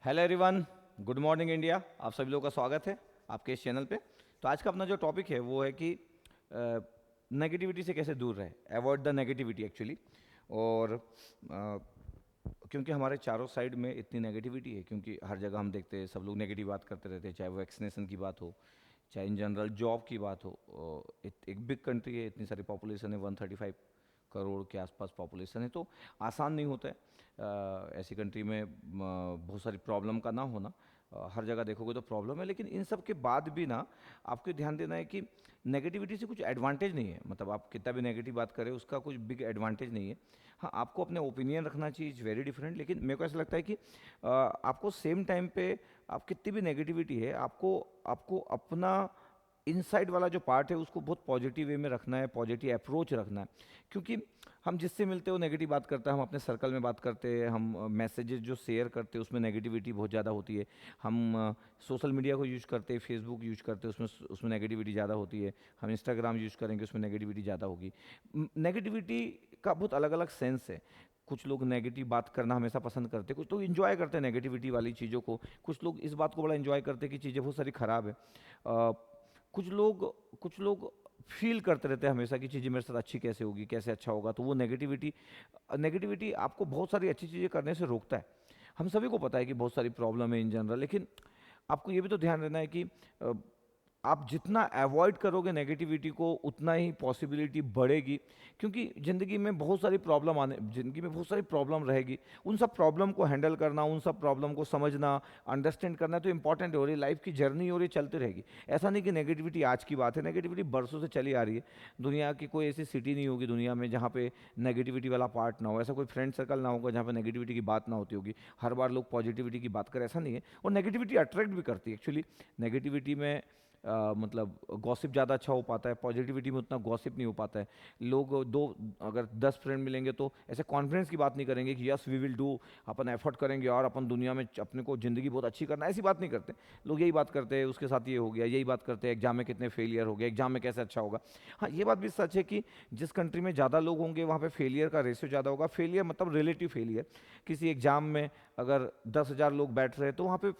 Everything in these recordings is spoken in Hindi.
Hello everyone. Good morning India. आप सभी लोगों का स्वागत है आपके इस चैनल पे। तो आज का अपना जो टॉपिक है वो है कि नेगेटिविटी से कैसे दूर रहे, अवॉइड द नेगेटिविटी एक्चुअली। और क्योंकि हमारे चारों साइड में इतनी नेगेटिविटी है, क्योंकि हर जगह हम देखते हैं सब लोग नेगेटिव बात करते रहते हैं, चाहे वो वैक्सीनेशन की बात हो, चाहे इन जनरल जॉब की बात हो। एक बिग कंट्री है, इतनी सारी पॉपुलेशन है, 135 करोड़ के आसपास पॉपुलेशन है। तो आसान नहीं होता है ऐसी कंट्री में बहुत सारी प्रॉब्लम का ना होना। हर जगह देखोगे तो प्रॉब्लम है, लेकिन इन सब के बाद भी ना आपको ध्यान देना है कि नेगेटिविटी से कुछ एडवांटेज नहीं है। मतलब आप कितना भी नेगेटिव बात करें, उसका कुछ बिग एडवांटेज नहीं है। हाँ, आपको अपने ओपिनियन रखना चाहिए, इज वेरी डिफरेंट। लेकिन मेरे को ऐसा लगता है कि आपको सेम टाइम पे आप कितनी भी नेगेटिविटी है, आपको आपको अपना इनसाइड वाला जो पार्ट है उसको बहुत पॉजिटिव वे में रखना है, पॉजिटिव अप्रोच रखना है। क्योंकि हम जिससे मिलते हैं वो नेगेटिव बात करता है, हम अपने सर्कल में बात करते हैं, हम मैसेजेस जो शेयर करते हैं उसमें नेगेटिविटी बहुत ज़्यादा होती है। हम सोशल मीडिया को यूज़ करते हैं, फेसबुक यूज़ करते हैं, उसमें उसमें नेगेटिविटी ज़्यादा होती है। हम इंस्टाग्राम यूज़ करेंगे, उसमें नेगेटिविटी ज़्यादा होगी। नेगेटिविटी का बहुत अलग अलग सेंस है। कुछ लोग नेगेटिव बात करना हमेशा पसंद करते हैं, कुछ लोग इन्जॉय करते हैं नेगेटिविटी वाली चीज़ों को, कुछ लोग इस बात को बड़ा इन्जॉय करते हैं कि चीज़ें बहुत सारी ख़राब है। कुछ लोग फील करते रहते हैं हमेशा कि चीज़ें मेरे साथ अच्छी कैसे होगी, कैसे अच्छा होगा। तो वो नेगेटिविटी नेगेटिविटी आपको बहुत सारी अच्छी चीज़ें करने से रोकता है। हम सभी को पता है कि बहुत सारी प्रॉब्लम है इन जनरल, लेकिन आपको ये भी तो ध्यान रखना है कि अ, आप जितना अवॉइड करोगे नेगेटिविटी को, उतना ही पॉसिबिलिटी बढ़ेगी। क्योंकि ज़िंदगी में बहुत सारी प्रॉब्लम रहेगी। उन सब प्रॉब्लम को हैंडल करना, उन सब प्रॉब्लम को समझना, अंडरस्टैंड करना तो इंपॉर्टेंट है। और ये लाइफ की जर्नी और ये चलती रहेगी। ऐसा नहीं कि नेगेटिविटी आज की बात है, नेगेटिविटी बरसों से चली आ रही है। दुनिया की कोई ऐसी सिटी नहीं होगी दुनिया में जहाँ पे नेगेटिविटी वाला पार्ट ना हो, ऐसा कोई फ्रेंड सर्कल ना होगा जहाँ पे नेगेटिविटी की बात ना होती होगी। हर बार लोग पॉजिटिविटी की बात करें, ऐसा नहीं है। और नेगेटिविटी अट्रैक्ट भी करती है एक्चुअली। नेगेटिविटी में मतलब गॉसिप ज़्यादा अच्छा हो पाता है, पॉजिटिविटी में उतना गॉसिप नहीं हो पाता है। लोग दो अगर 10 फ्रेंड मिलेंगे तो ऐसे कॉन्फिडेंस की बात नहीं करेंगे कि यस वी विल डू, अपन एफर्ट करेंगे और अपन दुनिया में अपने को ज़िंदगी बहुत अच्छी करना है, ऐसी बात नहीं करते। लोग यही बात करते हैं उसके साथ ये हो गया, यही बात करते हैं एग्जाम में कितने फेलियर हो गए, एग्जाम में कैसे अच्छा होगा। हाँ, ये बात भी सच है कि जिस कंट्री में ज़्यादा लोग होंगे वहाँ पे फेलियर का रेशियो ज़्यादा होगा। फेलियर मतलब रिलेटिव फेलियर। किसी एग्जाम में अगर 10,000 लोग बैठ रहे हैं तो वहाँ पे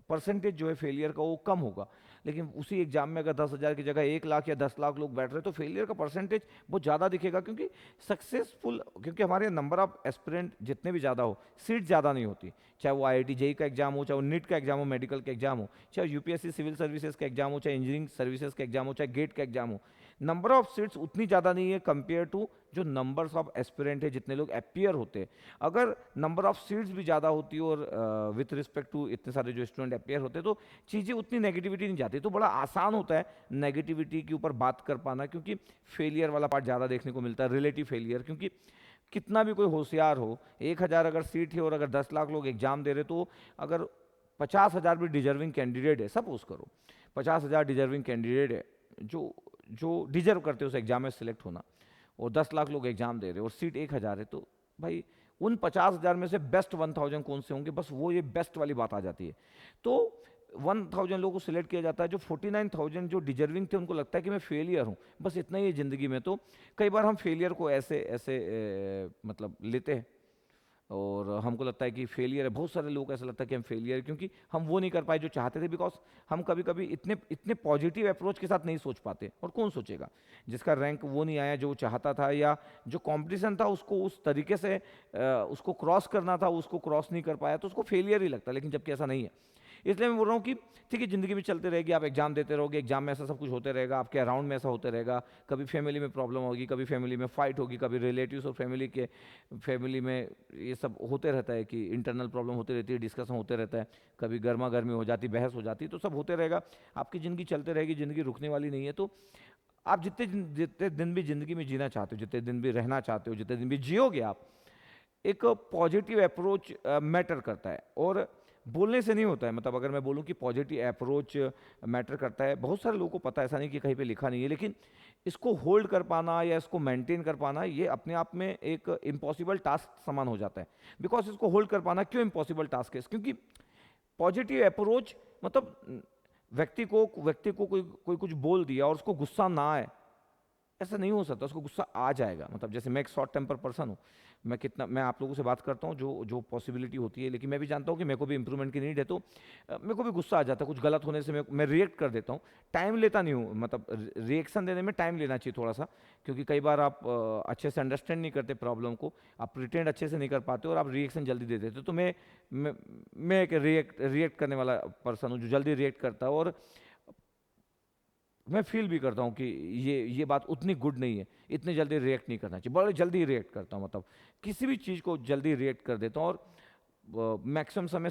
परसेंटेज जो है फेलियर का वो कम होगा। लेकिन उसी एग्जाम में अगर 10,000 की जगह 1 लाख या 10 लाख लोग बैठ रहे हैं तो फेलियर का परसेंटेज बहुत ज़्यादा दिखेगा। क्योंकि हमारे नंबर ऑफ एस्पिरेंट जितने भी ज़्यादा हो, सीट ज़्यादा नहीं होती। चाहे वो IIT जेई का एग्जाम हो, चाहे वो नीट का एग्जाम हो, मेडिकल का एग्जाम हो, चाहे यूपीएससी सिविल सर्विसेज का एग्जाम हो, चाहे इंजीनियरिंग सर्विसेज का एग्जाम हो, चाहे गेट का एग्जाम हो। नंबर ऑफ सीट्स उतनी ज़्यादा नहीं है कंपेयर टू जो नंबर्स ऑफ एस्पिरेंट है, जितने लोग अपियर होते हैं। अगर नंबर ऑफ सीट्स भी ज़्यादा होती और विथ रिस्पेक्ट टू इतने सारे जो स्टूडेंट अपियर होते तो चीज़ें उतनी नेगेटिविटी नहीं जाती। तो बड़ा आसान होता है नेगेटिविटी के ऊपर बात कर पाना, क्योंकि फेलियर वाला पार्ट ज़्यादा देखने को मिलता है, रिलेटिव फेलियर। क्योंकि कितना भी कोई होशियार हो, 1,000 अगर सीट है और अगर 10 लाख लोग एग्जाम दे रहे, तो अगर 50,000 भी डिजर्विंग कैंडिडेट है, सपोज करो 50,000 डिजर्विंग कैंडिडेट है जो जो डिजर्व करते हैं उस एग्जाम में सेलेक्ट होना, और 10 लाख लोग एग्जाम दे रहे हैं और सीट 1,000 है, तो भाई उन 50,000 में से बेस्ट 1,000 कौन से होंगे, बस वो ये बेस्ट वाली बात आ जाती है। तो 1,000 लोगों को सिलेक्ट किया जाता है, जो 49,000 जो डिजर्विंग थे उनको लगता है कि मैं फेलियर हूँ, बस इतना ही है ज़िंदगी में। तो कई बार हम फेलियर को ऐसे ऐसे मतलब लेते हैं, और हमको लगता है कि फेलियर है। बहुत सारे लोग को ऐसा लगता है कि हम फेलियर है क्योंकि हम वो नहीं कर पाए जो चाहते थे। बिकॉज हम कभी कभी इतने इतने पॉजिटिव अप्रोच के साथ नहीं सोच पाते। और कौन सोचेगा जिसका रैंक वो नहीं आया जो वो चाहता था, या जो कंपटीशन था उसको उस तरीके से उसको क्रॉस करना था, उसको क्रॉस नहीं कर पाया, तो उसको फेलियर ही लगता है। लेकिन जबकि ऐसा नहीं है। इसलिए मैं बोल रहा हूँ कि ठीक है, ज़िंदगी में चलते रहेगी, आप एग्जाम देते रहोगे, एग्जाम में ऐसा सब कुछ होते रहेगा, आपके अराउंड में ऐसा होते रहेगा। कभी फैमिली में प्रॉब्लम होगी, कभी फैमिली में फाइट होगी, कभी रिलेटिव्स और फैमिली में ये सब होते रहता है कि इंटरनल प्रॉब्लम होती रहती है, डिस्कशन होते रहता है, कभी गर्मा गर्मी हो जाती, बहस हो जाती, तो सब होते रहेगा। आपकी ज़िंदगी चलते रहेगी, ज़िंदगी रुकने वाली नहीं है। तो आप जितने जितने दिन भी ज़िंदगी में जीना चाहते हो, जितने दिन भी रहना चाहते हो, जितने दिन भी जियोगे आप, एक पॉजिटिव अप्रोच मैटर करता है। और बोलने से नहीं होता है। मतलब अगर मैं बोलूं कि पॉजिटिव अप्रोच मैटर करता है, बहुत सारे लोगों को पता है, ऐसा नहीं कि कहीं पे लिखा नहीं है, लेकिन इसको होल्ड कर पाना या इसको मेंटेन कर पाना, ये अपने आप में एक इम्पॉसिबल टास्क समान हो जाता है। बिकॉज इसको होल्ड कर पाना क्यों इम्पॉसिबल टास्क है, क्योंकि पॉजिटिव अप्रोच मतलब व्यक्ति को कोई कोई कुछ बोल दिया और उसको गुस्सा ना आए, ऐसा नहीं हो सकता, उसको गुस्सा आ जाएगा। मतलब जैसे मैं एक शॉर्ट टेम्पर पर्सन हूँ, मैं आप लोगों से बात करता हूँ जो जो पॉसिबिलिटी होती है, लेकिन मैं भी जानता हूँ कि मेरे को भी इंप्रूवमेंट की नीड है, तो मेरे को भी गुस्सा आ जाता है कुछ गलत होने से, मैं रिएक्ट कर देता हूँ। टाइम लेता नहीं हूँ, मतलब रिएक्शन देने में टाइम लेना चाहिए थोड़ा सा, क्योंकि कई बार आप अच्छे से अंडरस्टैंड नहीं करते प्रॉब्लम को, आप प्रिटेंड अच्छे से नहीं कर पाते और आप रिएक्शन जल्दी दे देते हो। तो मैं एक रिएक्ट करने वाला पर्सन हूँ जो जल्दी रिएक्ट करता है, और मैं फील भी करता हूँ कि ये बात उतनी गुड नहीं है, इतनी जल्दी रिएक्ट नहीं करना चाहिए। बड़े जल्दी रिएक्ट करता हूँ, मतलब किसी भी चीज़ को जल्दी रिएक्ट कर देता हूँ, और मैक्सिमम समय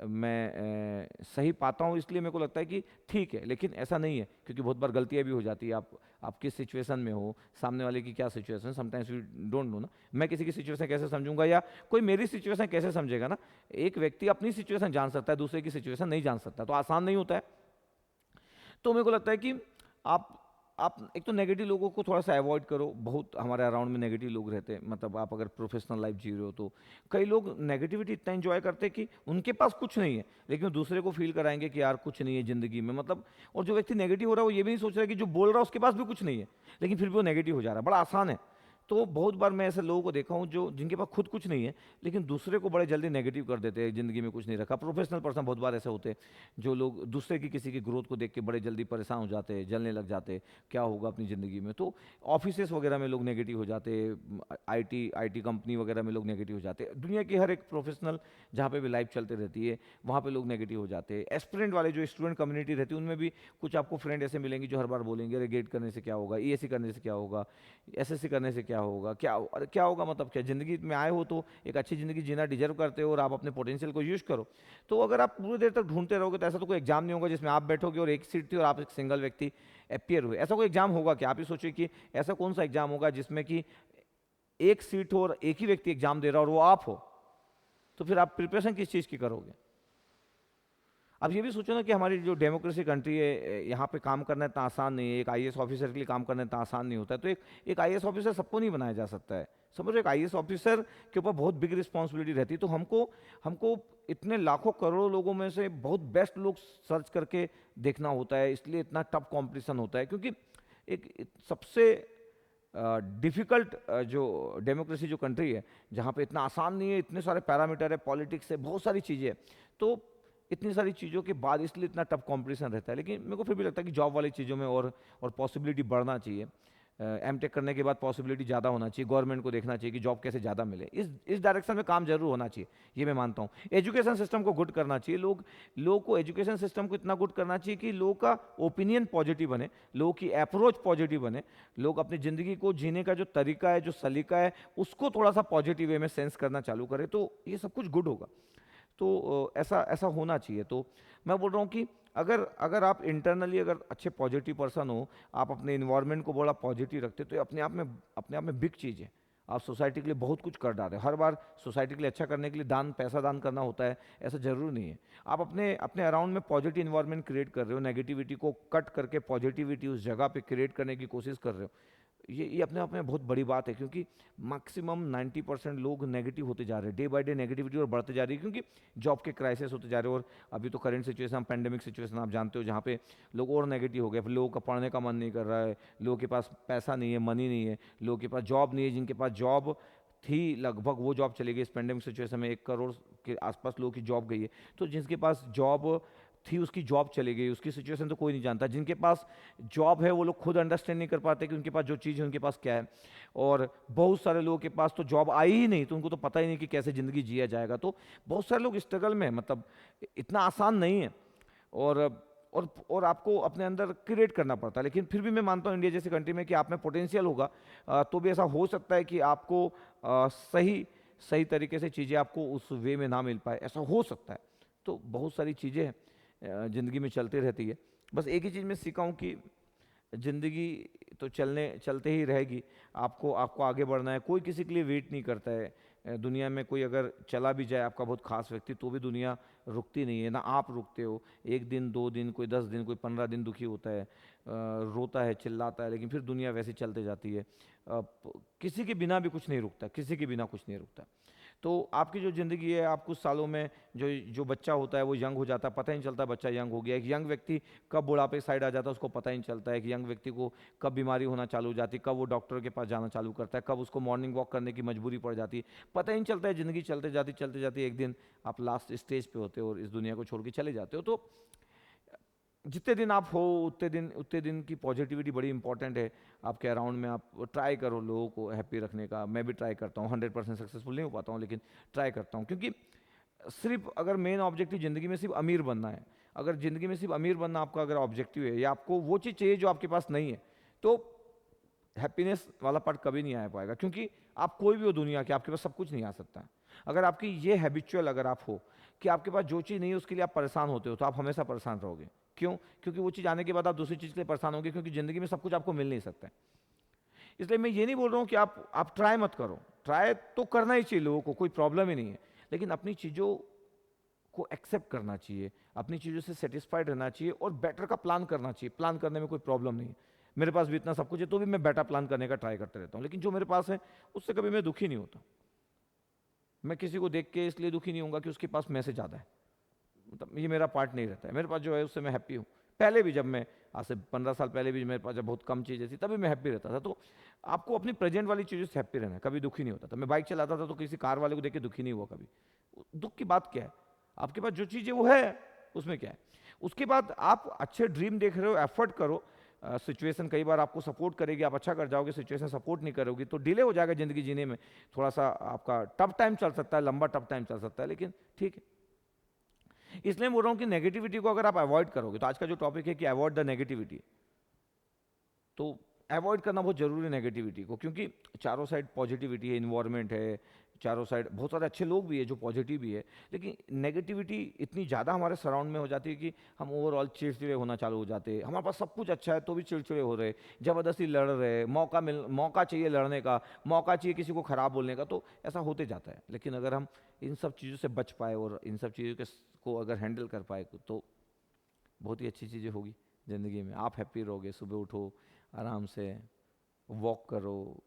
मैं सही पाता हूँ, इसलिए मेरे को लगता है कि ठीक है। लेकिन ऐसा नहीं है, क्योंकि बहुत बार गलतियाँ भी हो जाती है। आप किस सिचुएशन में हो, सामने वाले की क्या situation, sometimes we don't know ना। मैं किसी की सिचुएशन कैसे समझूंगा, या कोई मेरी सिचुएशन कैसे समझेगा ना। एक व्यक्ति अपनी सिचुएशन जान सकता है, दूसरे की सिचुएशन नहीं जान सकता, तो आसान नहीं होता है। तो मेरे को लगता है कि आप आप एक तो नेगेटिव लोगों को थोड़ा सा अवॉइड करो। बहुत हमारे अराउंड में नेगेटिव लोग रहते हैं, मतलब आप अगर प्रोफेशनल लाइफ जी रहे हो तो कई लोग नेगेटिविटी इतना एंजॉय करते हैं कि उनके पास कुछ नहीं है, लेकिन दूसरे को फील कराएंगे कि यार कुछ नहीं है ज़िंदगी में, मतलब। और जो व्यक्ति नेगेटिव हो रहा है वो ये भी नहीं सोच रहा है कि जो बोल रहा है उसके पास भी कुछ नहीं है, लेकिन फिर भी वो नेगेटिव हो जा रहा है। बड़ा आसान है। तो बहुत बार मैं ऐसे लोगों को देखा हूँ जो जिनके पास खुद कुछ नहीं है, लेकिन दूसरे को बड़े जल्दी नेगेटिव कर देते हैं, ज़िंदगी में कुछ नहीं रखा। प्रोफेशनल पर्सन बहुत बार ऐसे होते हैं, जो लोग दूसरे की किसी की ग्रोथ को देख के बड़े जल्दी परेशान हो जाते हैं, जलने लग जाते हैं, क्या होगा अपनी ज़िंदगी में। तो ऑफिसेस वगैरह में लोग नेगेटिव हो जाते हैं, आईटी कंपनी वगैरह में लोग नेगेटिव हो जाते हैं, दुनिया की हर एक प्रोफेशनल जहाँ पे भी लाइफ चलते रहती है वहाँ पे लोग नेगेटिव हो जाते हैं। एस्पिरेंट वाले जो स्टूडेंट कम्युनिटी रहती है उनमें भी कुछ आपको फ्रेंड ऐसे मिलेंगे जो हर बार बोलेंगे अरे गेट करने से क्या होगा, ईएससी करने से क्या होगा, एसएससी करने से क्या होगा, अरे क्या होगा, मतलब क्या, ज़िंदगी में आए हो तो एक अच्छी ज़िंदगी जीना डिजर्व करते हो, और आप अपने पोटेंशियल को यूज़ करो। तो अगर आप पूरी देर तक ढूंढते रहोगे तो ऐसा तो कोई एग्जाम नहीं होगा जिसमें आप बैठोगे और एक सीट थी और आप एक सिंगल व्यक्ति अपियर हुए। ऐसा कोई एग्जाम होगा क्या? आप ही सोचिए कि ऐसा कौन सा एग्जाम होगा जिसमें कि एक सीट हो और एक ही व्यक्ति एग्जाम दे रहा हो और वो आप हो, तो फिर आप प्रिपरेशन किस चीज़ की करोगे? अब ये भी सोचो ना कि हमारी जो डेमोक्रेसी कंट्री है, यहाँ पे काम करना इतना आसान नहीं है। एक आईएएस ऑफिसर के लिए काम करना इतना आसान नहीं होता है। तो एक आईएएस ऑफिसर सबको नहीं बनाया जा सकता है। समझो, एक आईएएस ऑफिसर के ऊपर बहुत बिग रिस्पॉन्सिबिलिटी रहती है। तो हमको हमको इतने लाखों करोड़ों लोगों में से बहुत बेस्ट लोग सर्च करके देखना होता है, इसलिए इतना टफ कॉम्पिटिशन होता है। क्योंकि एक सबसे डिफ़िकल्ट जो डेमोक्रेसी जो कंट्री है, जहाँ पे इतना आसान नहीं है, इतने सारे पैरामीटर है, पॉलिटिक्स है, बहुत सारी चीज़ें हैं। तो इतनी सारी चीज़ों के बाद इसलिए इतना टफ कंपटीशन रहता है। लेकिन मेरे को फिर भी लगता है कि जॉब वाली चीज़ों में और पॉसिबिलिटी बढ़ना चाहिए। एमटेक करने के बाद पॉसिबिलिटी ज़्यादा होना चाहिए, गवर्नमेंट को देखना चाहिए कि जॉब कैसे ज़्यादा मिले। इस डायरेक्शन में काम जरूर होना चाहिए, ये मैं मानता हूँ। एजुकेशन सिस्टम को गुड करना चाहिए, लोगों को एजुकेशन सिस्टम को इतना गुड करना चाहिए कि लोगों का ओपिनियन पॉजिटिव बने, लोगों की अप्रोच पॉजिटिव बने, लोग अपनी ज़िंदगी को जीने का जो तरीका है, जो सलीका है, उसको थोड़ा सा पॉजिटिव वे में सेंस करना चालू करे, तो ये सब कुछ गुड होगा। तो ऐसा ऐसा होना चाहिए। तो मैं बोल रहा हूँ कि अगर अगर आप इंटरनली अगर अच्छे पॉजिटिव पर्सन हो, आप अपने इन्वायरमेंट को बड़ा पॉजिटिव रखते, तो ये अपने आप में बिग चीज़ है। आप सोसाइटी के लिए बहुत कुछ कर डाले। हर बार सोसाइटी के लिए अच्छा करने के लिए पैसा दान करना होता है, ऐसा जरूरी नहीं है। आप अपने अपने अराउंड में पॉजिटिव इन्वायरमेंट क्रिएट कर रहे हो, नेगेटिविटी को कट करके पॉजिटिविटी उस जगह पे क्रिएट करने की कोशिश कर रहे हो। ये अपने आप में बहुत बड़ी बात है, क्योंकि मैक्सिमम 90% लोग नेगेटिव होते जा रहे हैं, डे बाय डे नेगेटिविटी और बढ़ते जा रही है, क्योंकि जॉब के क्राइसिस होते जा रहे हैं। और अभी तो करंट सिचुएशन, पैंडेमिक सिचुएशन आप जानते हो, जहाँ पे लोग और नेगेटिव हो गए। फिर लोगों का पढ़ने का मन नहीं कर रहा है, लोगों के पास पैसा नहीं है, मनी नहीं है, लोगों के पास जॉब नहीं है, जिनके पास जॉब थी लगभग वो जॉब चली गई। इस पेंडेमिक सिचुएशन में 1 करोड़ के आसपास लोगों की जॉब गई है। तो जिसके पास जॉब थी उसकी जॉब चली गई, उसकी सिचुएशन तो कोई नहीं जानता। जिनके पास जॉब है वो लोग खुद अंडरस्टैंड नहीं कर पाते कि उनके पास जो चीज़ है उनके पास क्या है। और बहुत सारे लोगों के पास तो जॉब आई ही नहीं, तो उनको तो पता ही नहीं कि कैसे ज़िंदगी जिया जाएगा। तो बहुत सारे लोग स्ट्रगल में हैं, मतलब इतना आसान नहीं है। और और आपको अपने अंदर क्रिएट करना पड़ता है। लेकिन फिर भी मैं मानता हूँ इंडिया जैसी कंट्री में कि आप में पोटेंशियल होगा, तो भी ऐसा हो सकता है कि आपको सही सही तरीके से चीज़ें आपको उस वे में ना मिल पाए, ऐसा हो सकता है। तो बहुत सारी चीज़ें ज़िंदगी में चलती रहती है। बस एक ही चीज़ मैं सीखा हूँ कि ज़िंदगी तो चलते ही रहेगी। आपको आपको आगे बढ़ना है, कोई किसी के लिए वेट नहीं करता है। दुनिया में कोई अगर चला भी जाए आपका बहुत खास व्यक्ति, तो भी दुनिया रुकती नहीं है, ना आप रुकते हो। 1 दिन 2 दिन, कोई 10 दिन, कोई 15 दिन दुखी होता है, रोता है, चिल्लाता है, लेकिन फिर दुनिया वैसे चलते जाती है। किसी के बिना भी कुछ नहीं रुकता, किसी के बिना कुछ नहीं रुकता। तो आपकी जो ज़िंदगी है, आप कुछ सालों में जो जो बच्चा होता है वो यंग हो जाता है, पता ही नहीं चलता बच्चा यंग हो गया। एक यंग व्यक्ति कब बुढ़ापे साइड आ जाता है उसको पता ही नहीं चलता है। एक यंग व्यक्ति को कब बीमारी होना चालू हो जाती है, कब वो डॉक्टर के पास जाना चालू करता है, कब उसको मॉर्निंग वॉक करने की मजबूरी पड़ जाती है, पता ही नहीं चलता है। ज़िंदगी चलते जाती एक दिन आप लास्ट स्टेज पे होते हो और इस दुनिया को छोड़ के चले जाते हो। तो जितने दिन आप हो उतने दिन की पॉजिटिविटी बड़ी इंपॉर्टेंट है। आपके अराउंड में आप ट्राई करो लोगों को हैप्पी रखने का। मैं भी ट्राई करता हूँ, 100% सक्सेसफुल नहीं हो पाता हूँ, लेकिन ट्राई करता हूँ। क्योंकि सिर्फ अगर मेन ऑब्जेक्टिव ज़िंदगी में सिर्फ अमीर बनना है, अगर ज़िंदगी में सिर्फ अमीर बनना आपका अगर ऑब्जेक्टिव है, या आपको वो चीज़ चाहिए जो आपके पास नहीं है, तो हैप्पीनेस वाला पार्ट कभी नहीं आ पाएगा। क्योंकि आप कोई भी हो दुनिया के, आपके पास सब कुछ नहीं आ सकता है। अगर आपकी ये हैबिचुअल अगर आप हो कि आपके पास जो चीज़ नहीं है उसके लिए आप परेशान होते हो, तो आप हमेशा परेशान रहोगे। क्यों? क्योंकि वो चीज़ आने के बाद आप दूसरी चीज़ के लिए परेशान होंगे, क्योंकि ज़िंदगी में सब कुछ आपको मिल नहीं सकता है। इसलिए मैं ये नहीं बोल रहा हूँ कि आप ट्राई मत करो, ट्राई तो करना ही चाहिए लोगों को, कोई प्रॉब्लम ही नहीं है। लेकिन अपनी चीज़ों को एक्सेप्ट करना चाहिए, अपनी चीज़ों से सेटिस्फाइड रहना चाहिए और बेटर का प्लान करना चाहिए। प्लान करने में कोई प्रॉब्लम नहीं है। मेरे पास भी इतना सब कुछ है तो भी मैं बेटर प्लान करने का ट्राई करते रहता हूँ, लेकिन जो मेरे पास है उससे कभी मैं दुखी नहीं होता। मैं किसी को देख के इसलिए दुखी नहीं होऊंगा कि उसके पास मैसेज ज़्यादा है, मतलब ये मेरा पार्ट नहीं रहता है। मेरे पास जो है उससे मैं हैप्पी हूँ। पहले भी जब मैं आज से 15 साल पहले भी मेरे पास जब बहुत कम चीज़ें थी तभी मैं हैप्पी रहता था। तो आपको अपनी प्रेजेंट वाली चीज़ों से हैप्पी रहना है, कभी दुखी नहीं होता था। मैं बाइक चलाता था तो किसी कार वाले को देख के दुखी नहीं हुआ कभी। दुख की बात क्या है? आपके पास जो चीज़ है वो है, उसमें क्या है? उसके बाद आप अच्छे ड्रीम देख रहे हो, एफर्ट करो। सिचुएशन कई बार आपको सपोर्ट करेगी, आप अच्छा कर जाओगे। सिचुएशन सपोर्ट नहीं करोगी तो डिले हो जाएगा ज़िंदगी जीने में। थोड़ा सा आपका टफ टाइम चल सकता है, लंबा टफ टाइम चल सकता है, लेकिन ठीक है। इसलिए बोल रहा हूँ कि नेगेटिविटी को अगर आप अवॉइड करोगे, तो आज का जो टॉपिक है कि अवॉइड द नेगेटिविटी, तो अवॉइड करना बहुत जरूरी है नेगेटिविटी को। क्योंकि चारों साइड पॉजिटिविटी है, इन्वायरमेंट है, चारों साइड बहुत सारे अच्छे लोग भी है जो पॉजिटिव भी है, लेकिन नेगेटिविटी इतनी ज़्यादा हमारे सराउंड में हो जाती है कि हम ओवरऑल चिड़चिड़े होना चालू हो जाते हैं। हमारे पास सब कुछ अच्छा है तो भी चिड़चिड़े हो रहे, ज़बरदस्ती लड़ रहे, मौका चाहिए लड़ने का, मौका चाहिए किसी को ख़राब बोलने का, तो ऐसा होते जाता है। लेकिन अगर हम इन सब चीज़ों से बच पाए और इन सब चीज़ों को अगर हैंडल कर पाए तो बहुत ही अच्छी चीज़ें होगी ज़िंदगी में। आप हैप्पी रहोगे, सुबह उठो, आराम से वॉक करो,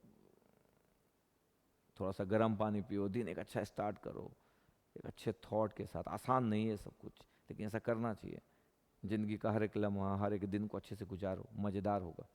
थोड़ा सा गर्म पानी पियो, दिन एक अच्छा स्टार्ट करो एक अच्छे थॉट के साथ। आसान नहीं है सब कुछ, लेकिन ऐसा करना चाहिए। ज़िंदगी का हर एक लम्हा, हर एक दिन को अच्छे से गुजारो, मज़ेदार होगा।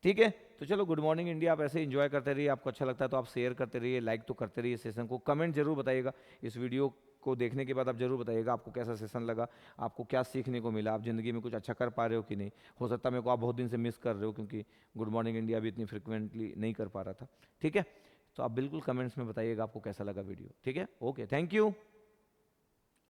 ठीक है, तो चलो, गुड मॉर्निंग इंडिया। आप ऐसे एंजॉय करते रहिए, आपको अच्छा लगता है तो आप शेयर करते रहिए, लाइक तो करते रहिए सेशन को। कमेंट जरूर बताइएगा, इस वीडियो को देखने के बाद आप जरूर बताइएगा आपको कैसा सेशन लगा, आपको क्या सीखने को मिला, आप ज़िंदगी में कुछ अच्छा कर पा रहे हो कि नहीं। हो सकता है मेरे को आप बहुत दिन से मिस कर रहे हो, क्योंकि गुड मॉर्निंग इंडिया भी इतनी फ्रिक्वेंटली नहीं कर पा रहा था। ठीक है, तो आप बिल्कुल कमेंट्स में बताइएगा आपको कैसा लगा वीडियो। ठीक है, ओके, थैंक यू।